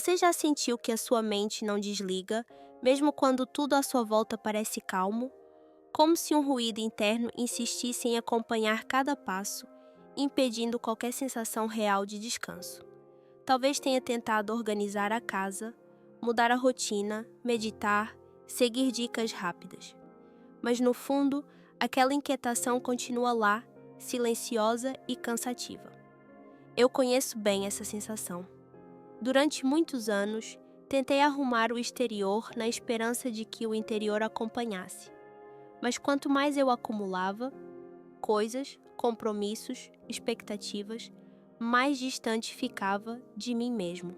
Você já sentiu que a sua mente não desliga, mesmo quando tudo à sua volta parece calmo? Como se um ruído interno insistisse em acompanhar cada passo, impedindo qualquer sensação real de descanso. Talvez tenha tentado organizar a casa, mudar a rotina, meditar, seguir dicas rápidas. Mas no fundo, aquela inquietação continua lá, silenciosa e cansativa. Eu conheço bem essa sensação. Durante muitos anos, tentei arrumar o exterior na esperança de que o interior acompanhasse. Mas quanto mais eu acumulava, coisas, compromissos, expectativas, mais distante ficava de mim mesmo.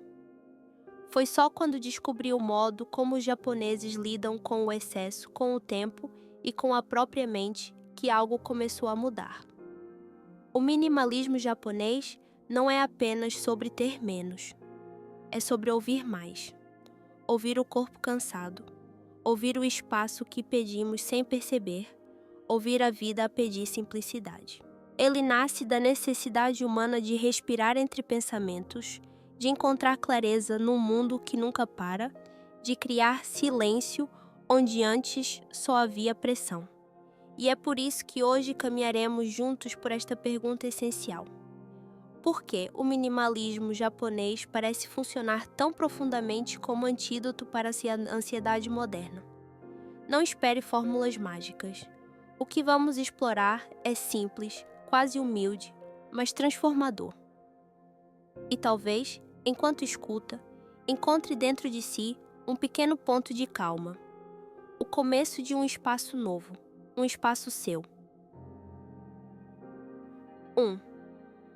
Foi só quando descobri o modo como os japoneses lidam com o excesso, com o tempo e com a própria mente que algo começou a mudar. O minimalismo japonês não é apenas sobre ter menos. É sobre ouvir mais. Ouvir o corpo cansado. Ouvir o espaço que pedimos sem perceber. Ouvir a vida a pedir simplicidade. Ele nasce da necessidade humana de respirar entre pensamentos, de encontrar clareza num mundo que nunca para, de criar silêncio onde antes só havia pressão. E é por isso que hoje caminharemos juntos por esta pergunta essencial. Por que o minimalismo japonês parece funcionar tão profundamente como antídoto para a ansiedade moderna? Não espere fórmulas mágicas. O que vamos explorar é simples, quase humilde, mas transformador. E talvez, enquanto escuta, encontre dentro de si um pequeno ponto de calma. O começo de um espaço novo, um espaço seu. 1.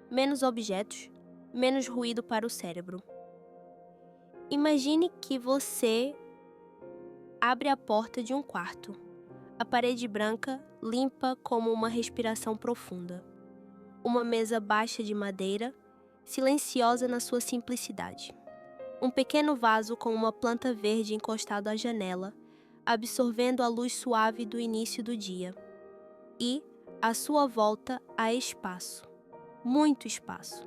Menos objetos, menos ruído para o cérebro. Imagine que você abre a porta de um quarto. A parede branca, limpa como uma respiração profunda. Uma mesa baixa de madeira, silenciosa na sua simplicidade. Um pequeno vaso com uma planta verde encostado à janela, absorvendo a luz suave do início do dia. E, à sua volta, há espaço. Muito espaço.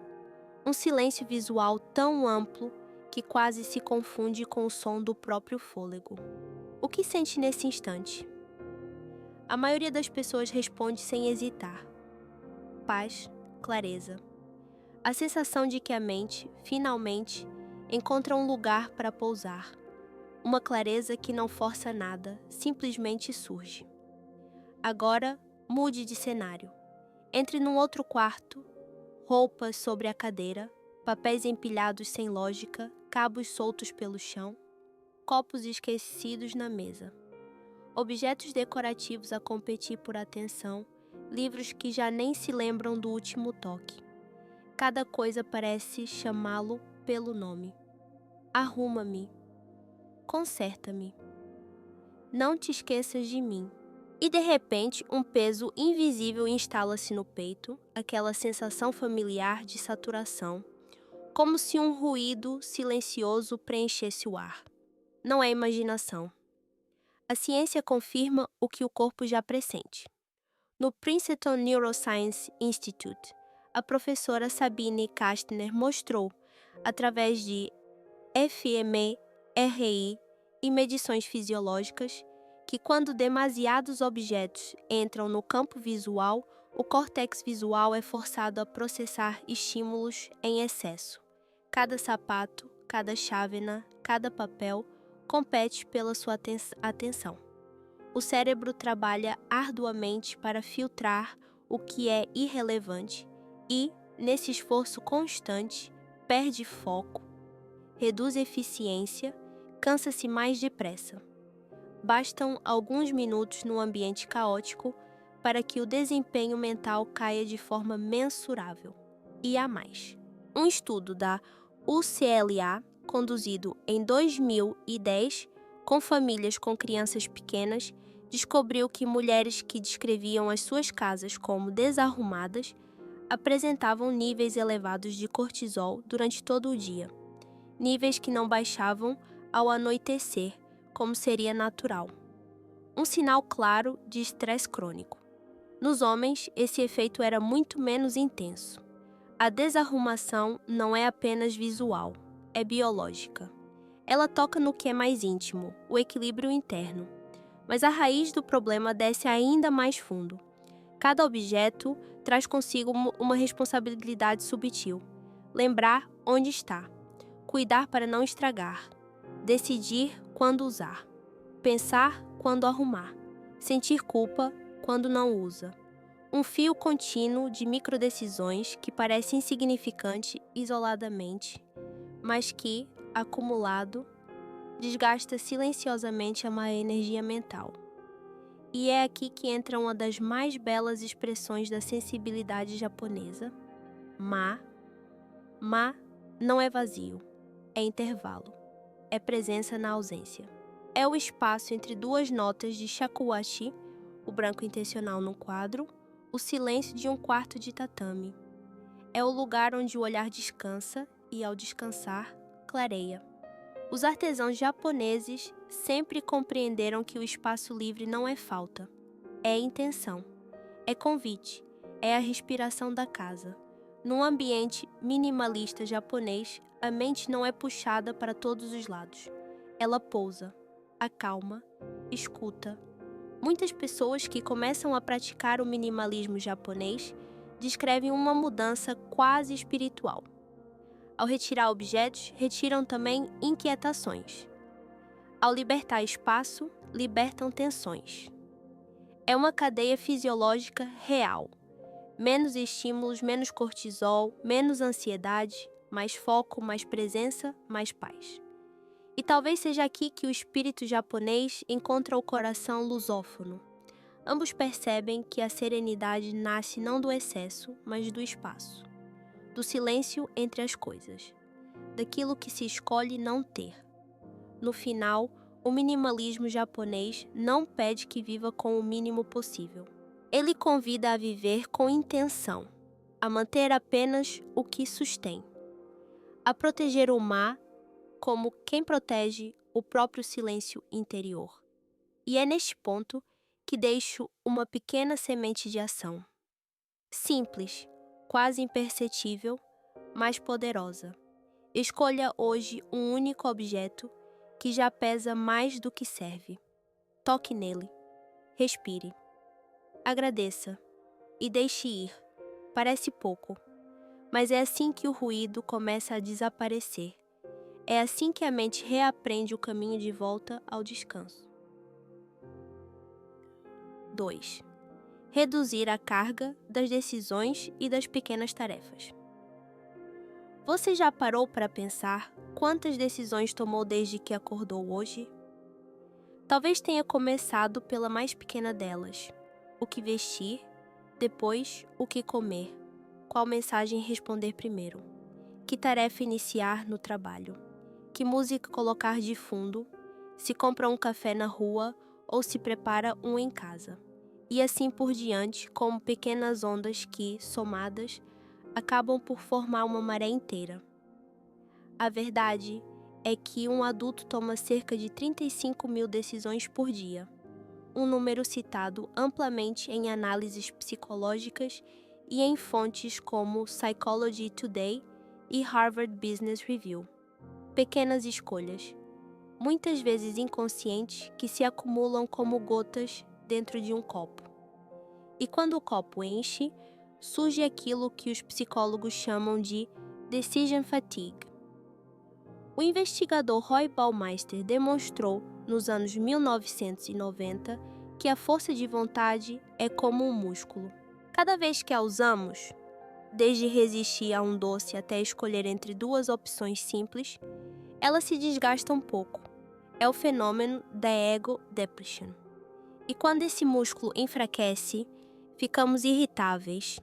Um silêncio visual tão amplo que quase se confunde com o som do próprio fôlego. O que sente nesse instante? A maioria das pessoas responde sem hesitar. Paz, clareza. A sensação de que a mente, finalmente, encontra um lugar para pousar. Uma clareza que não força nada, simplesmente surge. Agora, mude de cenário. Entre num outro quarto, roupas sobre a cadeira, papéis empilhados sem lógica, cabos soltos pelo chão, copos esquecidos na mesa. Objetos decorativos a competir por atenção, livros que já nem se lembram do último toque. Cada coisa parece chamá-lo pelo nome. Arruma-me. Conserta-me. Não te esqueças de mim. E de repente, um peso invisível instala-se no peito, aquela sensação familiar de saturação, como se um ruído silencioso preenchesse o ar. Não é imaginação. A ciência confirma o que o corpo já pressente. No Princeton Neuroscience Institute, a professora Sabine Kastner mostrou, através de fMRI e medições fisiológicas, que quando demasiados objetos entram no campo visual, o córtex visual é forçado a processar estímulos em excesso. Cada sapato, cada chávena, cada papel compete pela sua atenção. O cérebro trabalha arduamente para filtrar o que é irrelevante e, nesse esforço constante, perde foco, reduz eficiência, cansa-se mais depressa. Bastam alguns minutos num ambiente caótico para que o desempenho mental caia de forma mensurável. E há mais. Um estudo da UCLA, conduzido em 2010, com famílias com crianças pequenas, descobriu que mulheres que descreviam as suas casas como desarrumadas apresentavam níveis elevados de cortisol durante todo o dia, níveis que não baixavam ao anoitecer, como seria natural. Um sinal claro de estresse crônico. Nos homens, esse efeito era muito menos intenso. A desarrumação não é apenas visual, é biológica. Ela toca no que é mais íntimo, o equilíbrio interno. Mas a raiz do problema desce ainda mais fundo. Cada objeto traz consigo uma responsabilidade subtil. Lembrar onde está, cuidar para não estragar, decidir quando usar, pensar quando arrumar, sentir culpa quando não usa. Um fio contínuo de microdecisões que parece insignificante isoladamente, mas que, acumulado, desgasta silenciosamente a má energia mental. E é aqui que entra uma das mais belas expressões da sensibilidade japonesa. Ma. Ma não é vazio, é intervalo, é presença na ausência. É o espaço entre duas notas de shakuhachi, o branco intencional no quadro, o silêncio de um quarto de tatame. É o lugar onde o olhar descansa e, ao descansar, clareia. Os artesãos japoneses sempre compreenderam que o espaço livre não é falta, é intenção, é convite, é a respiração da casa. Num ambiente minimalista japonês, a mente não é puxada para todos os lados. Ela pousa, acalma, escuta. Muitas pessoas que começam a praticar o minimalismo japonês descrevem uma mudança quase espiritual. Ao retirar objetos, retiram também inquietações. Ao libertar espaço, libertam tensões. É uma cadeia fisiológica real. Menos estímulos, menos cortisol, menos ansiedade, mais foco, mais presença, mais paz. E talvez seja aqui que o espírito japonês encontra o coração lusófono. Ambos percebem que a serenidade nasce não do excesso, mas do espaço. Do silêncio entre as coisas, daquilo que se escolhe não ter. No final, o minimalismo japonês não pede que viva com o mínimo possível. Ele convida a viver com intenção, a manter apenas o que sustém, a proteger o ma como quem protege o próprio silêncio interior. E é neste ponto que deixo uma pequena semente de ação. Simples, quase imperceptível, mas poderosa. Escolha hoje um único objeto que já pesa mais do que serve. Toque nele. Respire. Agradeça e deixe ir. Parece pouco, mas é assim que o ruído começa a desaparecer. É assim que a mente reaprende o caminho de volta ao descanso. 2. Reduzir a carga das decisões e das pequenas tarefas. Você já parou para pensar quantas decisões tomou desde que acordou hoje? Talvez tenha começado pela mais pequena delas. O que vestir, depois o que comer, qual mensagem responder primeiro, que tarefa iniciar no trabalho, que música colocar de fundo, se compra um café na rua ou se prepara um em casa. E assim por diante, como pequenas ondas que, somadas, acabam por formar uma maré inteira. A verdade é que um adulto toma cerca de 35 mil decisões por dia, um número citado amplamente em análises psicológicas e em fontes como Psychology Today e Harvard Business Review. Pequenas escolhas, muitas vezes inconscientes, que se acumulam como gotas dentro de um copo. E quando o copo enche, surge aquilo que os psicólogos chamam de decision fatigue. O investigador Roy Baumeister demonstrou, nos anos 1990, que a força de vontade é como um músculo. Cada vez que a usamos, desde resistir a um doce até escolher entre duas opções simples, ela se desgasta um pouco. É o fenômeno da ego depletion. E quando esse músculo enfraquece, ficamos irritáveis,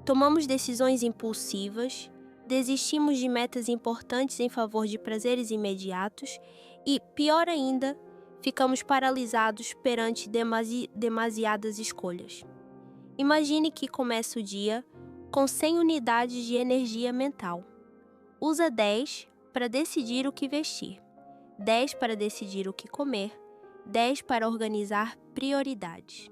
tomamos decisões impulsivas, desistimos de metas importantes em favor de prazeres imediatos e, pior ainda, ficamos paralisados perante demasiadas escolhas. Imagine que começa o dia com 100 unidades de energia mental. Usa 10 para decidir o que vestir, 10 para decidir o que comer, 10 para organizar prioridades.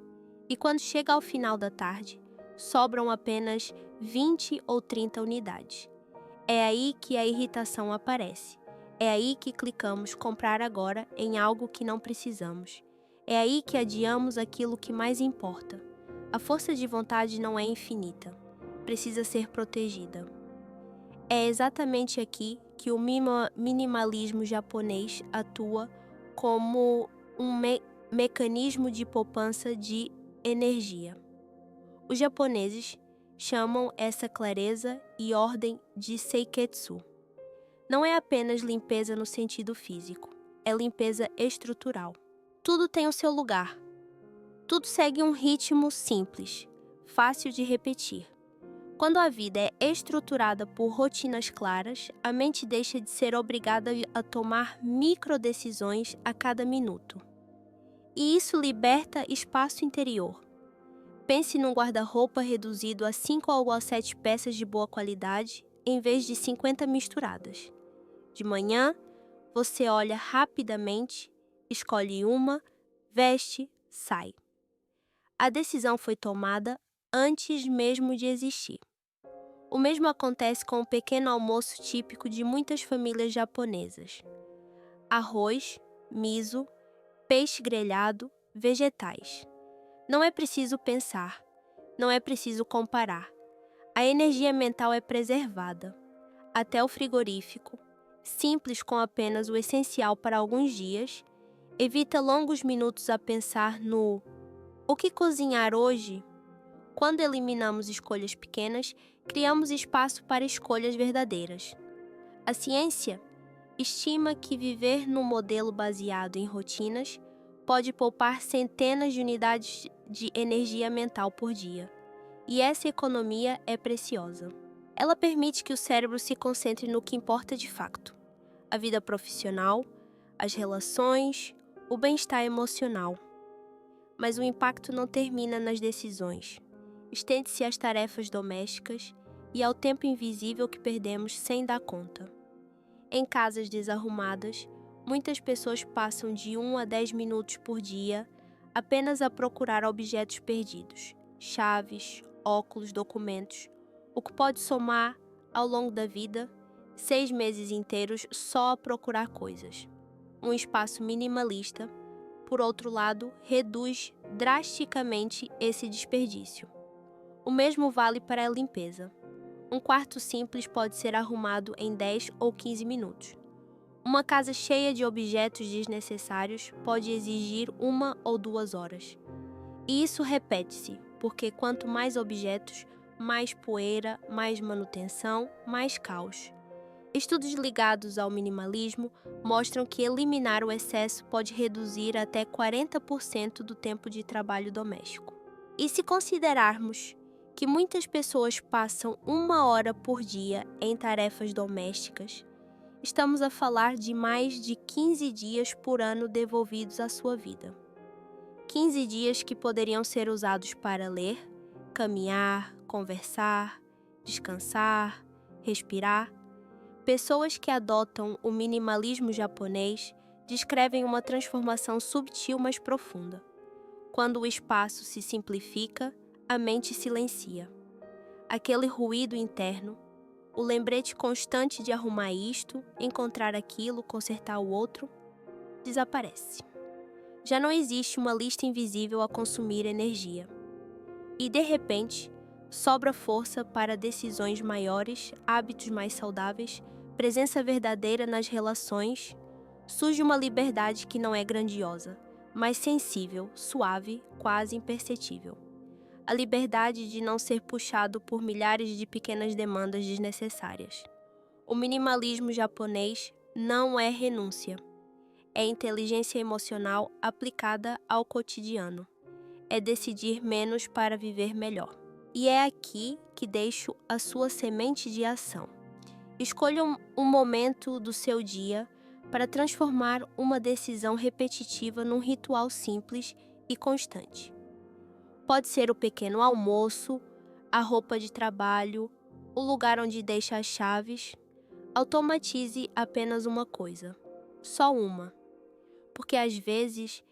E quando chega ao final da tarde, sobram apenas 20 ou 30 unidades. É aí que a irritação aparece, É aí que clicamos comprar agora em algo que não precisamos. É aí que adiamos aquilo que mais importa. A força de vontade não é infinita. Precisa ser protegida. É exatamente aqui que o minimalismo japonês atua como um mecanismo de poupança de energia. Os japoneses chamam essa clareza e ordem de seiketsu. Não é apenas limpeza no sentido físico, é limpeza estrutural. Tudo tem o seu lugar. Tudo segue um ritmo simples, fácil de repetir. Quando a vida é estruturada por rotinas claras, a mente deixa de ser obrigada a tomar microdecisões a cada minuto. E isso liberta espaço interior. Pense num guarda-roupa reduzido a 5 ou a 7 peças de boa qualidade, em vez de 50 misturadas. De manhã, você olha rapidamente, escolhe uma, veste, sai. A decisão foi tomada antes mesmo de existir. O mesmo acontece com o pequeno almoço típico de muitas famílias japonesas. Arroz, miso, peixe grelhado, vegetais. Não é preciso pensar, não é preciso comparar. A energia mental é preservada. Até o frigorífico, simples com apenas o essencial para alguns dias, evita longos minutos a pensar no "o que cozinhar hoje?". Quando eliminamos escolhas pequenas, criamos espaço para escolhas verdadeiras. A ciência estima que viver num modelo baseado em rotinas pode poupar centenas de unidades de energia mental por dia. E essa economia é preciosa. Ela permite que o cérebro se concentre no que importa de fato: a vida profissional, as relações, o bem-estar emocional. Mas o impacto não termina nas decisões. Estende-se às tarefas domésticas e ao tempo invisível que perdemos sem dar conta. Em casas desarrumadas, muitas pessoas passam de 1 a 10 minutos por dia apenas a procurar objetos perdidos, chaves, óculos, documentos, o que pode somar, ao longo da vida, 6 meses inteiros só a procurar coisas. Um espaço minimalista, por outro lado, reduz drasticamente esse desperdício. O mesmo vale para a limpeza. Um quarto simples pode ser arrumado em 10 ou 15 minutos. Uma casa cheia de objetos desnecessários pode exigir 1 ou 2 horas. E isso repete-se, porque quanto mais objetos, mais poeira, mais manutenção, mais caos. Estudos ligados ao minimalismo mostram que eliminar o excesso pode reduzir até 40% do tempo de trabalho doméstico. E se considerarmos que muitas pessoas passam 1 hora por dia em tarefas domésticas, estamos a falar de mais de 15 dias por ano devolvidos à sua vida. 15 dias que poderiam ser usados para ler, caminhar, conversar, descansar, respirar. Pessoas que adotam o minimalismo japonês descrevem uma transformação subtil, mas profunda. Quando o espaço se simplifica, a mente silencia. Aquele ruído interno, o lembrete constante de arrumar isto, encontrar aquilo, consertar o outro, desaparece. Já não existe uma lista invisível a consumir energia. E, de repente, sobra força para decisões maiores, hábitos mais saudáveis, presença verdadeira nas relações. Surge uma liberdade que não é grandiosa, mas sensível, suave, quase imperceptível. A liberdade de não ser puxado por milhares de pequenas demandas desnecessárias. O minimalismo japonês não é renúncia. É inteligência emocional aplicada ao cotidiano. É decidir menos para viver melhor. E é aqui que deixo a sua semente de ação. Escolha um momento do seu dia para transformar uma decisão repetitiva num ritual simples e constante. Pode ser o pequeno almoço, a roupa de trabalho, o lugar onde deixa as chaves. Automatize apenas uma coisa, só uma. Porque às vezes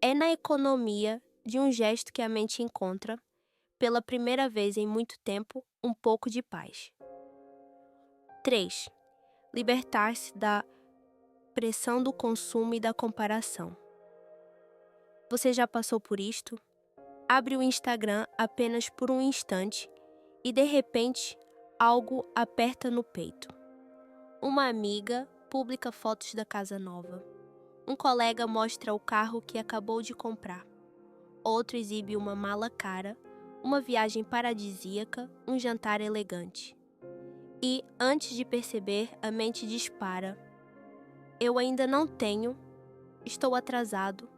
é na economia de um gesto que a mente encontra, pela primeira vez em muito tempo, um pouco de paz. 3. Libertar-se da pressão do consumo e da comparação. Você já passou por isto? Abre o Instagram apenas por um instante e, de repente, algo aperta no peito. Uma amiga publica fotos da casa nova. Um colega mostra o carro que acabou de comprar. Outro exibe uma mala cara, uma viagem paradisíaca, um jantar elegante. E, antes de perceber, a mente dispara. Eu ainda não tenho, estou atrasado,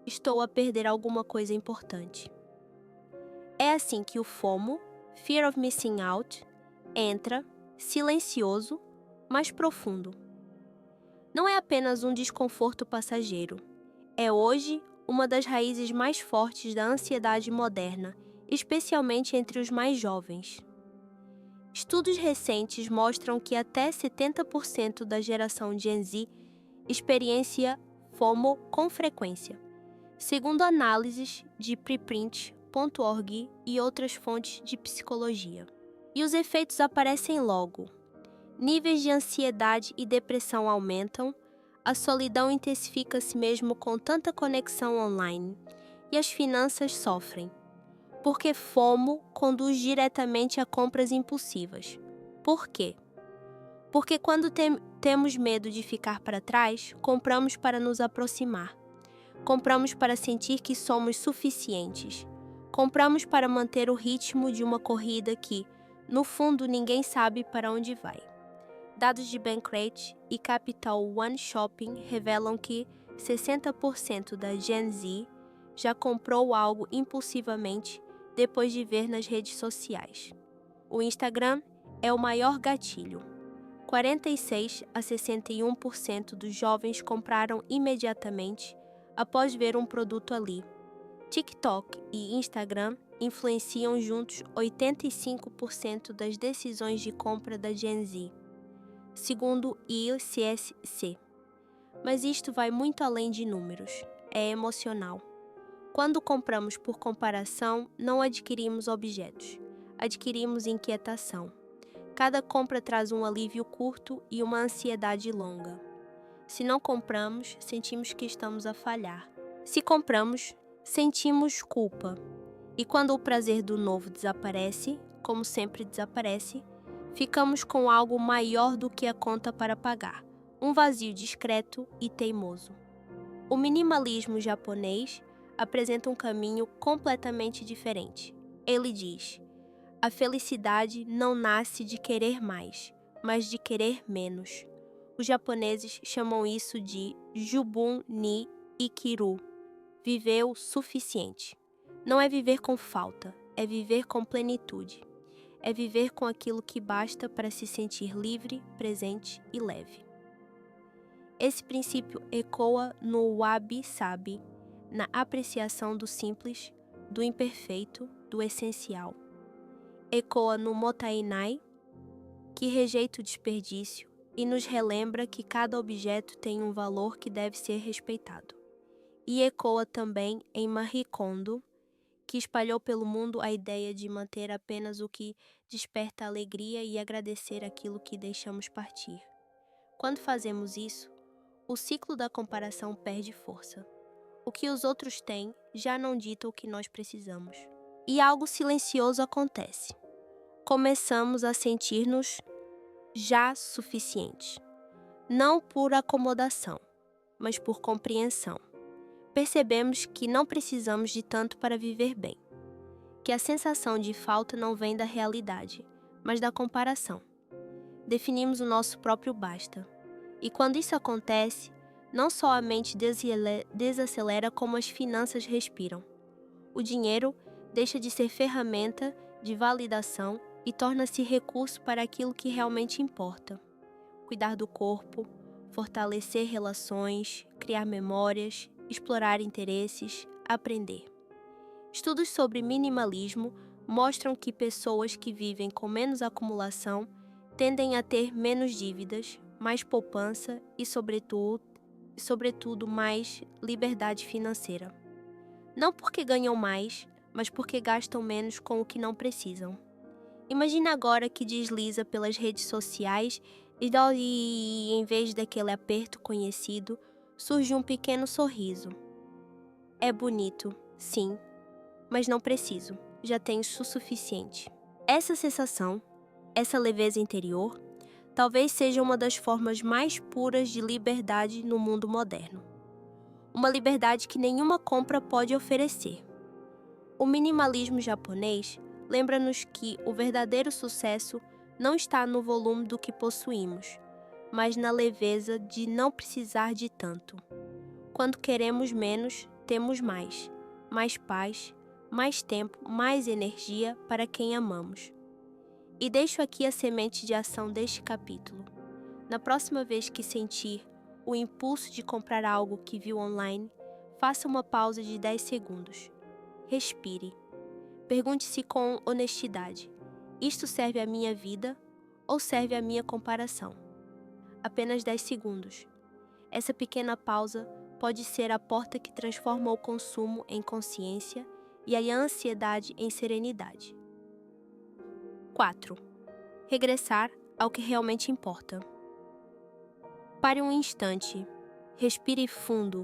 estou a perder alguma coisa importante. É assim que o FOMO, Fear of Missing Out, entra, silencioso, mas profundo. Não é apenas um desconforto passageiro. É hoje uma das raízes mais fortes da ansiedade moderna, especialmente entre os mais jovens. Estudos recentes mostram que até 70% da geração Gen Z experiencia FOMO com frequência, segundo análises de preprint.org e outras fontes de psicologia. E os efeitos aparecem logo. Níveis de ansiedade e depressão aumentam, a solidão intensifica-se mesmo com tanta conexão online, e as finanças sofrem. Porque FOMO conduz diretamente a compras impulsivas. Por quê? Porque quando temos medo de ficar para trás, compramos para nos aproximar. Compramos para sentir que somos suficientes. Compramos para manter o ritmo de uma corrida que, no fundo, ninguém sabe para onde vai. Dados de Bankrate e Capital One Shopping revelam que 60% da Gen Z já comprou algo impulsivamente depois de ver nas redes sociais. O Instagram é o maior gatilho. 46 a 61% dos jovens compraram imediatamente após ver um produto ali. TikTok e Instagram influenciam juntos 85% das decisões de compra da Gen Z, segundo o ICSC. Mas isto vai muito além de números, é emocional. Quando compramos por comparação, não adquirimos objetos, adquirimos inquietação. Cada compra traz um alívio curto e uma ansiedade longa. Se não compramos, sentimos que estamos a falhar. Se compramos, sentimos culpa. E quando o prazer do novo desaparece, como sempre desaparece, ficamos com algo maior do que a conta para pagar, um vazio discreto e teimoso. O minimalismo japonês apresenta um caminho completamente diferente. Ele diz: a felicidade não nasce de querer mais, mas de querer menos. Os japoneses chamam isso de Jubun ni Ikiru, viver o suficiente. Não é viver com falta, é viver com plenitude. É viver com aquilo que basta para se sentir livre, presente e leve. Esse princípio ecoa no wabi-sabi, na apreciação do simples, do imperfeito, do essencial. Ecoa no motainai, que rejeita o desperdício e nos relembra que cada objeto tem um valor que deve ser respeitado. E ecoa também em Marie Kondo, que espalhou pelo mundo a ideia de manter apenas o que desperta alegria e agradecer aquilo que deixamos partir. Quando fazemos isso, o ciclo da comparação perde força. O que os outros têm já não dita o que nós precisamos. E algo silencioso acontece. Começamos a sentir-nos já suficientes. Não por acomodação, mas por compreensão. Percebemos que não precisamos de tanto para viver bem. Que a sensação de falta não vem da realidade, mas da comparação. Definimos o nosso próprio basta. E quando isso acontece, não só a mente desacelera, como as finanças respiram. O dinheiro deixa de ser ferramenta de validação e torna-se recurso para aquilo que realmente importa. Cuidar do corpo, fortalecer relações, criar memórias, explorar interesses, aprender. Estudos sobre minimalismo mostram que pessoas que vivem com menos acumulação tendem a ter menos dívidas, mais poupança e, sobretudo, mais liberdade financeira. Não porque ganham mais, mas porque gastam menos com o que não precisam. Imagine agora que desliza pelas redes sociais E daí, em vez daquele aperto conhecido, surge um pequeno sorriso. É bonito, sim, mas não preciso, já tenho o suficiente. Essa sensação, essa leveza interior, talvez seja uma das formas mais puras de liberdade no mundo moderno. Uma liberdade que nenhuma compra pode oferecer. O minimalismo japonês lembra-nos que o verdadeiro sucesso não está no volume do que possuímos, mas na leveza de não precisar de tanto. Quando queremos menos, temos mais. Mais paz, mais tempo, mais energia para quem amamos. E deixo aqui a semente de ação deste capítulo. Na próxima vez que sentir o impulso de comprar algo que viu online, faça uma pausa de 10 segundos. Respire. Pergunte-se com honestidade: isto serve à minha vida ou serve à minha comparação? Apenas 10 segundos. Essa pequena pausa pode ser a porta que transforma o consumo em consciência e a ansiedade em serenidade. 4. Regressar ao que realmente importa. Pare um instante, respire fundo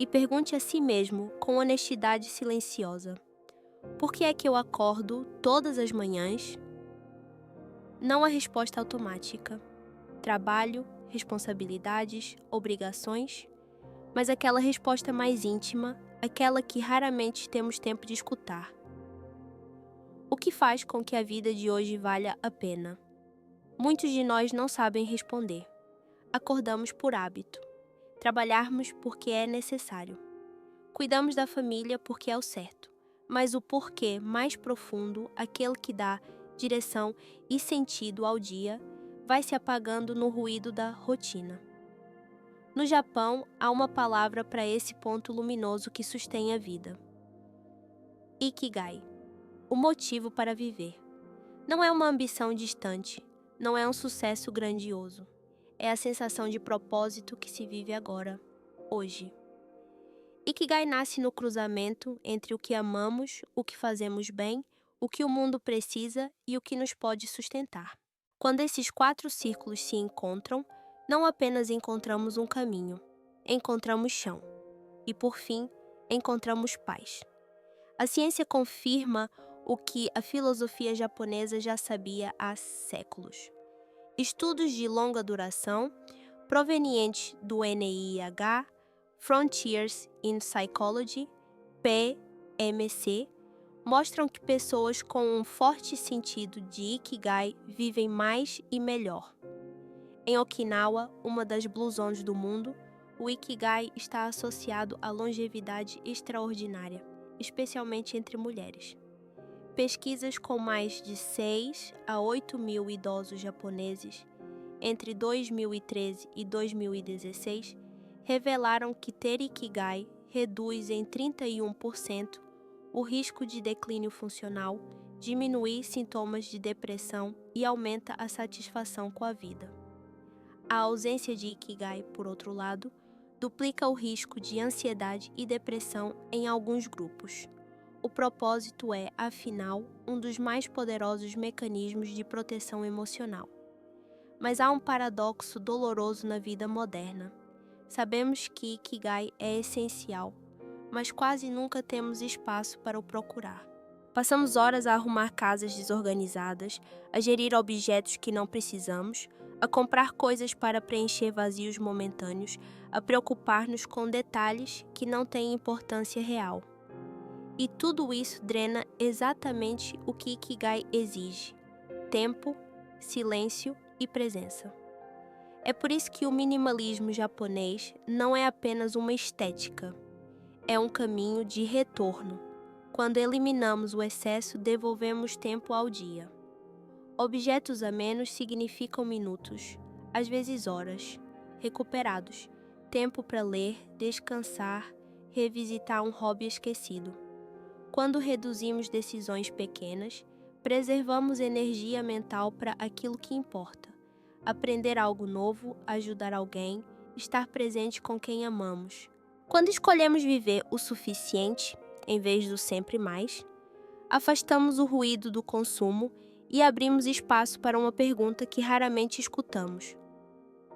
e pergunte a si mesmo com honestidade silenciosa: por que é que eu acordo todas as manhãs? Não há resposta automática. Trabalho, responsabilidades, obrigações, mas aquela resposta mais íntima, aquela que raramente temos tempo de escutar. O que faz com que a vida de hoje valha a pena? Muitos de nós não sabem responder. Acordamos por hábito. Trabalharmos porque é necessário. Cuidamos da família porque é o certo. Mas o porquê mais profundo, aquele que dá direção e sentido ao dia, vai se apagando no ruído da rotina. No Japão, há uma palavra para esse ponto luminoso que sustém a vida: Ikigai, o motivo para viver. Não é uma ambição distante, não é um sucesso grandioso. É a sensação de propósito que se vive agora, hoje. Ikigai nasce no cruzamento entre o que amamos, o que fazemos bem, o que o mundo precisa e o que nos pode sustentar. Quando esses 4 círculos se encontram, não apenas encontramos um caminho, encontramos chão. E, por fim, encontramos paz. A ciência confirma o que a filosofia japonesa já sabia há séculos. Estudos de longa duração, provenientes do NIH, Frontiers in Psychology, PMC, mostram que pessoas com um forte sentido de Ikigai vivem mais e melhor. Em Okinawa, uma das Blue Zones do mundo, o Ikigai está associado à longevidade extraordinária, especialmente entre mulheres. Pesquisas com mais de 6 a 8 mil idosos japoneses entre 2013 e 2016 revelaram que ter Ikigai reduz em 31% o risco de declínio funcional, diminui sintomas de depressão e aumenta a satisfação com a vida. A ausência de Ikigai, por outro lado, duplica o risco de ansiedade e depressão em alguns grupos. O propósito é, afinal, um dos mais poderosos mecanismos de proteção emocional. Mas há um paradoxo doloroso na vida moderna. Sabemos que Ikigai é essencial, mas quase nunca temos espaço para o procurar. Passamos horas a arrumar casas desorganizadas, a gerir objetos que não precisamos, a comprar coisas para preencher vazios momentâneos, a preocupar-nos com detalhes que não têm importância real. E tudo isso drena exatamente o que Ikigai exige: tempo, silêncio e presença. É por isso que o minimalismo japonês não é apenas uma estética, é um caminho de retorno. Quando eliminamos o excesso, devolvemos tempo ao dia. Objetos a menos significam minutos, às vezes horas, recuperados, tempo para ler, descansar, revisitar um hobby esquecido. Quando reduzimos decisões pequenas, preservamos energia mental para aquilo que importa: aprender algo novo, ajudar alguém, estar presente com quem amamos. Quando escolhemos viver o suficiente, em vez do sempre mais, afastamos o ruído do consumo e abrimos espaço para uma pergunta que raramente escutamos: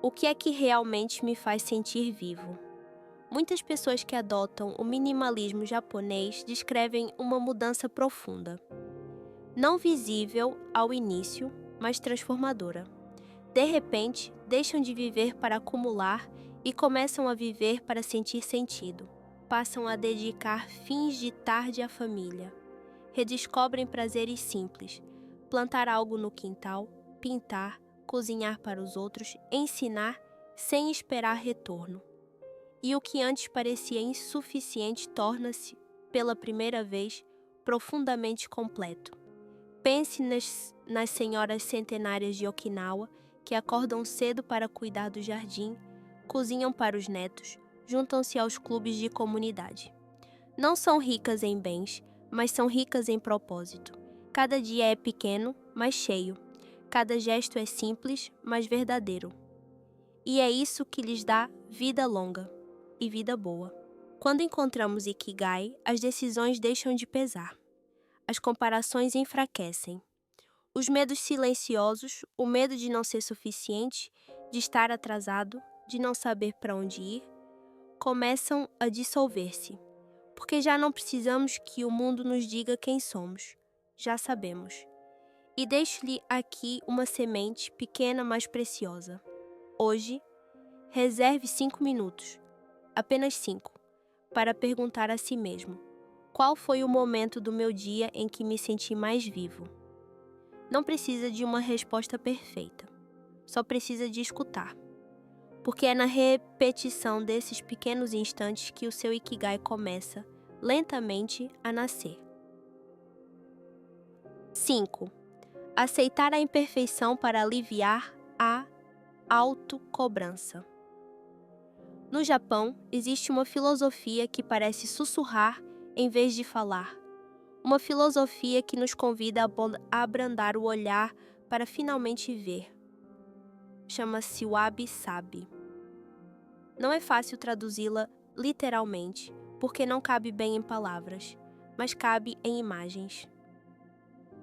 o que é que realmente me faz sentir vivo? Muitas pessoas que adotam o minimalismo japonês descrevem uma mudança profunda, não visível ao início, mas transformadora. De repente, deixam de viver para acumular e começam a viver para sentir sentido. Passam a dedicar fins de tarde à família. Redescobrem prazeres simples: plantar algo no quintal, pintar, cozinhar para os outros, ensinar sem esperar retorno. E o que antes parecia insuficiente torna-se, pela primeira vez, profundamente completo. Pense nas senhoras centenárias de Okinawa, que acordam cedo para cuidar do jardim, cozinham para os netos, juntam-se aos clubes de comunidade. Não são ricas em bens, mas são ricas em propósito. Cada dia é pequeno, mas cheio. Cada gesto é simples, mas verdadeiro. E é isso que lhes dá vida longa e vida boa. Quando encontramos Ikigai, as decisões deixam de pesar. As comparações enfraquecem. Os medos silenciosos, o medo de não ser suficiente, de estar atrasado, de não saber para onde ir, começam a dissolver-se. Porque já não precisamos que o mundo nos diga quem somos. Já sabemos. E deixo-lhe aqui uma semente pequena, mas preciosa. Hoje, reserve 5 minutos, apenas 5, para perguntar a si mesmo: qual foi o momento do meu dia em que me senti mais vivo? Não precisa de uma resposta perfeita, só precisa de escutar. Porque é na repetição desses pequenos instantes que o seu Ikigai começa, lentamente, a nascer. 5. Aceitar a imperfeição para aliviar a autocobrança. No Japão, existe uma filosofia que parece sussurrar em vez de falar. Uma filosofia que nos convida a abrandar o olhar para finalmente ver. Chama-se Wabi-Sabi. Não é fácil traduzi-la literalmente, porque não cabe bem em palavras, mas cabe em imagens.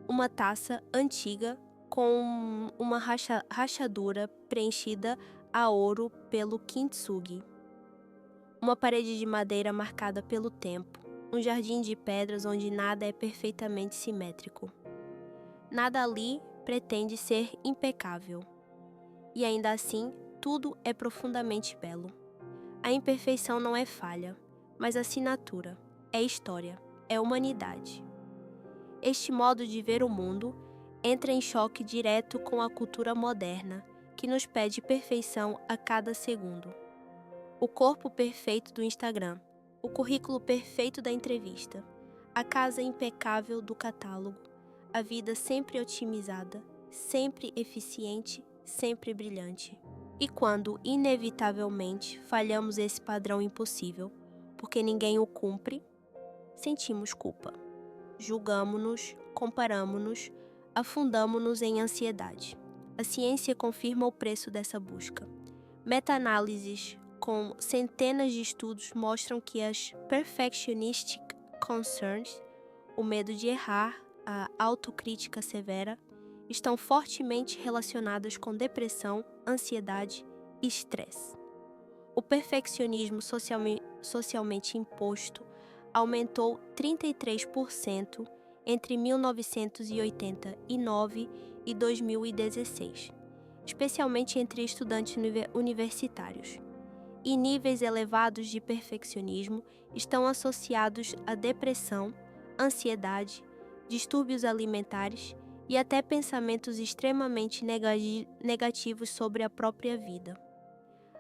Uma taça antiga com uma rachadura preenchida a ouro pelo kintsugi. Uma parede de madeira marcada pelo tempo. Um jardim de pedras onde nada é perfeitamente simétrico. Nada ali pretende ser impecável. E ainda assim, tudo é profundamente belo. A imperfeição não é falha, mas assinatura, é história, é humanidade. Este modo de ver o mundo entra em choque direto com a cultura moderna, que nos pede perfeição a cada segundo. O corpo perfeito do Instagram, o currículo perfeito da entrevista, a casa impecável do catálogo, a vida sempre otimizada, sempre eficiente, sempre brilhante. E quando, inevitavelmente, falhamos esse padrão impossível, porque ninguém o cumpre, sentimos culpa. Julgamo-nos, comparamo-nos, afundamo-nos em ansiedade. A ciência confirma o preço dessa busca. Meta-análises com centenas de estudos mostram que as perfectionistic concerns, o medo de errar, a autocrítica severa, estão fortemente relacionadas com depressão, ansiedade e estresse. O perfeccionismo socialmente imposto aumentou 33% entre 1989 e 2016, especialmente entre estudantes universitários. E níveis elevados de perfeccionismo estão associados a depressão, ansiedade, distúrbios alimentares e até pensamentos extremamente negativos sobre a própria vida.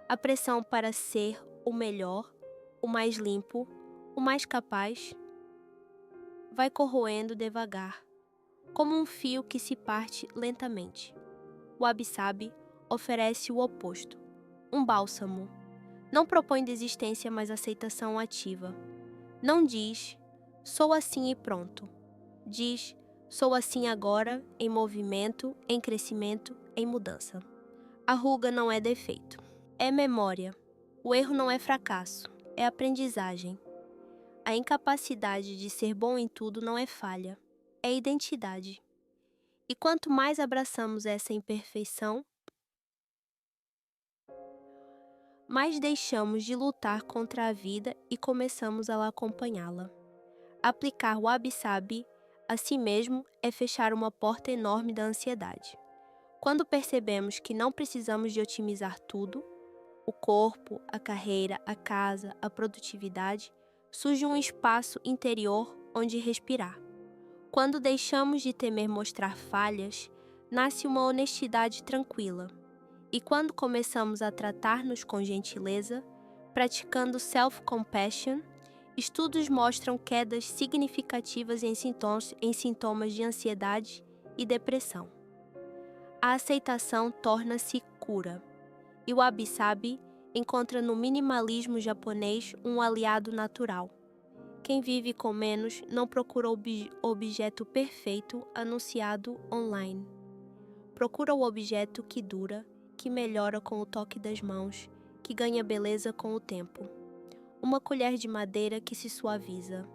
A pressão para ser o melhor, o mais limpo, o mais capaz, vai corroendo devagar, como um fio que se parte lentamente. O Wabi-Sabi oferece o oposto, um bálsamo. Não propõe desistência, mas aceitação ativa. Não diz, sou assim e pronto. Diz, sou assim agora, em movimento, em crescimento, em mudança. A ruga não é defeito, é memória. O erro não é fracasso, é aprendizagem. A incapacidade de ser bom em tudo não é falha, é identidade. E quanto mais abraçamos essa imperfeição, mais deixamos de lutar contra a vida e começamos a acompanhá-la. Aplicar o wabi-sabi a si mesmo é fechar uma porta enorme da ansiedade. Quando percebemos que não precisamos de otimizar tudo, o corpo, a carreira, a casa, a produtividade, surge um espaço interior onde respirar. Quando deixamos de temer mostrar falhas, nasce uma honestidade tranquila. E quando começamos a tratar-nos com gentileza, praticando self-compassion, estudos mostram quedas significativas em sintomas de ansiedade e depressão. A aceitação torna-se cura, e o wabi-sabi encontra no minimalismo japonês um aliado natural. Quem vive com menos não procura o objeto perfeito anunciado online. Procura o objeto que dura, que melhora com o toque das mãos, que ganha beleza com o tempo. Uma colher de madeira que se suaviza.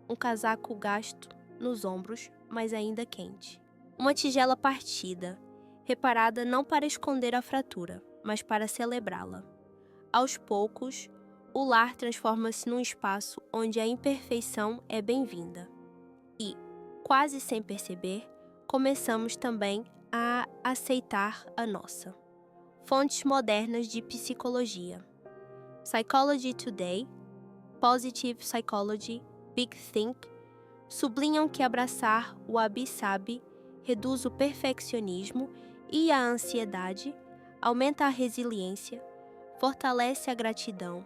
Um casaco gasto nos ombros, mas ainda quente. Uma tigela partida, reparada não para esconder a fratura, mas para celebrá-la. Aos poucos, o lar transforma-se num espaço onde a imperfeição é bem-vinda. E, quase sem perceber, começamos também a aceitar a nossa. Fontes modernas de psicologia. Psychology Today, Positive Psychology, Big Think, sublinham que abraçar o wabi-sabi reduz o perfeccionismo e a ansiedade, aumenta a resiliência, fortalece a gratidão,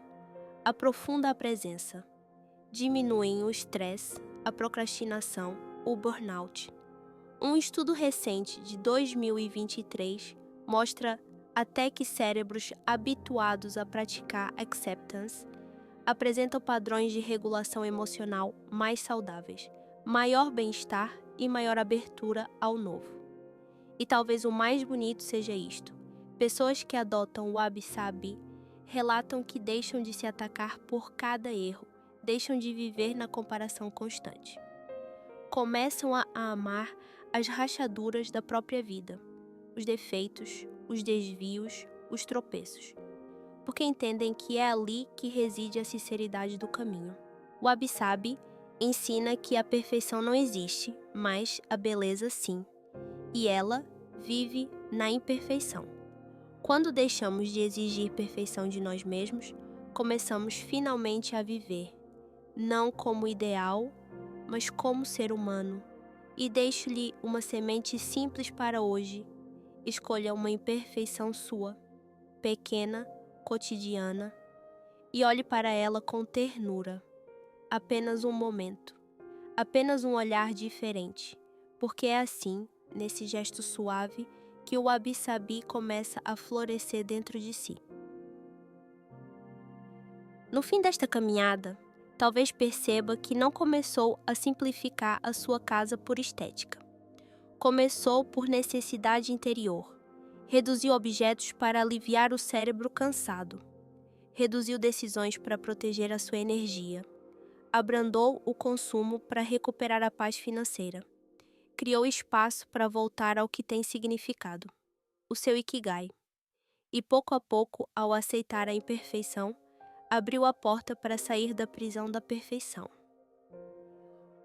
aprofunda a presença, diminuem o estresse, a procrastinação, o burnout. Um estudo recente de 2023 mostra até que cérebros habituados a praticar acceptance apresentam padrões de regulação emocional mais saudáveis, maior bem-estar e maior abertura ao novo. E talvez o mais bonito seja isto: pessoas que adotam o wabi-sabi relatam que deixam de se atacar por cada erro, deixam de viver na comparação constante. Começam a amar as rachaduras da própria vida, os defeitos, os desvios, os tropeços, porque entendem que é ali que reside a sinceridade do caminho. O wabi-sabi ensina que a perfeição não existe, mas a beleza sim, e ela vive na imperfeição. Quando deixamos de exigir perfeição de nós mesmos, começamos finalmente a viver, não como ideal, mas como ser humano. E deixo-lhe uma semente simples para hoje. Escolha uma imperfeição sua, pequena, cotidiana, e olhe para ela com ternura. Apenas um momento, apenas um olhar diferente, porque é assim, nesse gesto suave, que o wabi-sabi começa a florescer dentro de si. No fim desta caminhada, talvez perceba que não começou a simplificar a sua casa por estética. Começou por necessidade interior. Reduziu objetos para aliviar o cérebro cansado. Reduziu decisões para proteger a sua energia. Abrandou o consumo para recuperar a paz financeira. Criou espaço para voltar ao que tem significado, o seu ikigai. E pouco a pouco, ao aceitar a imperfeição, abriu a porta para sair da prisão da perfeição.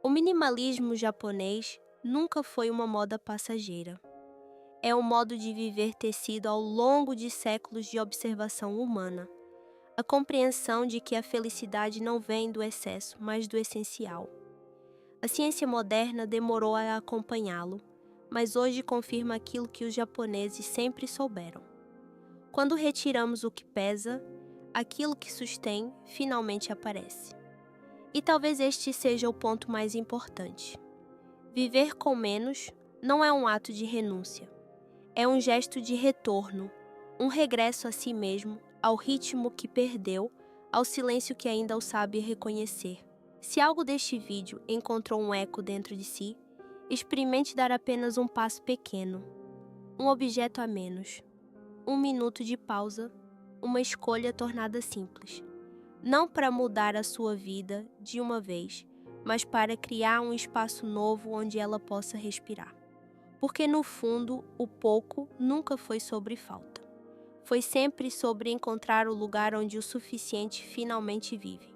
O minimalismo japonês nunca foi uma moda passageira. É um modo de viver tecido ao longo de séculos de observação humana. A compreensão de que a felicidade não vem do excesso, mas do essencial. A ciência moderna demorou a acompanhá-lo, mas hoje confirma aquilo que os japoneses sempre souberam. Quando retiramos o que pesa, aquilo que sustém finalmente aparece. E talvez este seja o ponto mais importante. Viver com menos não é um ato de renúncia. É um gesto de retorno, um regresso a si mesmo, ao ritmo que perdeu, ao silêncio que ainda o sabe reconhecer. Se algo deste vídeo encontrou um eco dentro de si, experimente dar apenas um passo pequeno, um objeto a menos, um minuto de pausa, uma escolha tornada simples. Não para mudar a sua vida de uma vez, mas para criar um espaço novo onde ela possa respirar. Porque no fundo, o pouco nunca foi sobre falta. Foi sempre sobre encontrar o lugar onde o suficiente finalmente vive.